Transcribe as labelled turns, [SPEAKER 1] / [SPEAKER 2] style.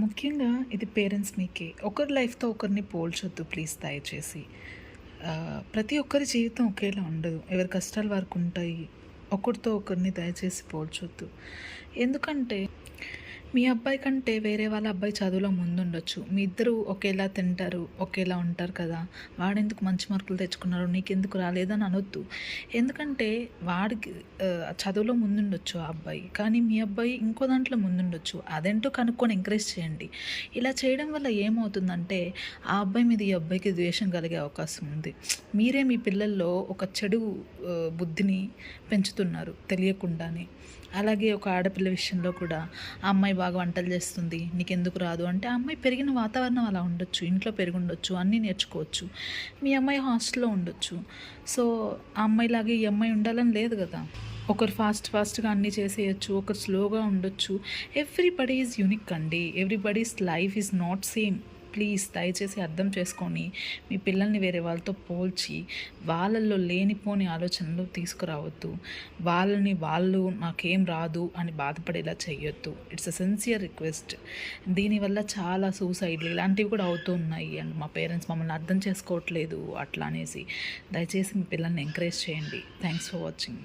[SPEAKER 1] ముఖ్యంగా ఇది పేరెంట్స్ మీకే. ఒకరి లైఫ్‌తో ఒకరిని పోల్చొద్దు ప్లీజ్ దయచేసి. ప్రతి ఒక్కరి జీవితం ఒకేలా ఉండదు. ఎవరి కష్టాలు వారికుంటాయి. ఒకరితో ఒకరిని దయచేసి పోల్చొద్దు. ఎందుకంటే మీ అబ్బాయి కంటే వేరే వాళ్ళ అబ్బాయి చదువులో ముందుండొచ్చు. మీ ఇద్దరు ఒకేలా తింటారు, ఒకేలా ఉంటారు కదా! వాడెందుకు మంచి మార్కులు తెచ్చుకున్నాడు, నీకెందుకు రాలేదని అనొద్దు. ఎందుకంటే వాడికి చదువులో ముందుండొచ్చు ఆ అబ్బాయి. కానీ మీ అబ్బాయి ఇంకో దాంట్లో ముందుండొచ్చు. అదేంటో కనుక్కొని ఎంకరేజ్ చేయండి. ఇలా చేయడం వల్ల ఏమవుతుందంటే ఆ అబ్బాయి మీద ఈ అబ్బాయికి ద్వేషం కలిగే అవకాశం ఉంది. మీరే మీ పిల్లల్లో ఒక చెడు బుద్ధిని పెంచుతున్నారు తెలియకుండానే. అలాగే ఒక ఆడపిల్ల విషయంలో కూడా ఆ అమ్మాయి బాగా వంటలు చేస్తుంది, నీకెందుకు రాదు అంటే, ఆ అమ్మాయి పెరిగిన వాతావరణం అలా ఉండొచ్చు, ఇంట్లో పెరుగుండొచ్చు, అన్నీ నేర్చుకోవచ్చు. మీ అమ్మాయి హాస్టల్లో ఉండొచ్చు. సో ఆ అమ్మాయిలాగే ఈ అమ్మాయి ఉండాలని లేదు కదా! ఒకరు ఫాస్ట్‌గా అన్నీ చేసేయొచ్చు, ఒకరు స్లోగా ఉండొచ్చు. ఎవ్రీబడీ ఈజ్ యూనిక్ అండి. Everybody's life is not same. Please దయచేసి అర్థం చేసుకొని మీ పిల్లల్ని వేరే వాళ్ళతో పోల్చి వాళ్ళల్లో లేనిపోని ఆలోచనలు తీసుకురావద్దు. వాళ్ళు నాకేం రాదు అని బాధపడేలా చేయొద్దు. It's a sincere request. దీనివల్ల చాలా సూసైడ్లు ఇలాంటివి కూడా అవుతూ ఉన్నాయి. అండ్ మా పేరెంట్స్ మమ్మల్ని అర్థం చేసుకోవట్లేదు అట్లా అనేసి. దయచేసి మీ పిల్లల్ని ఎంకరేజ్ చేయండి. Thanks for watching.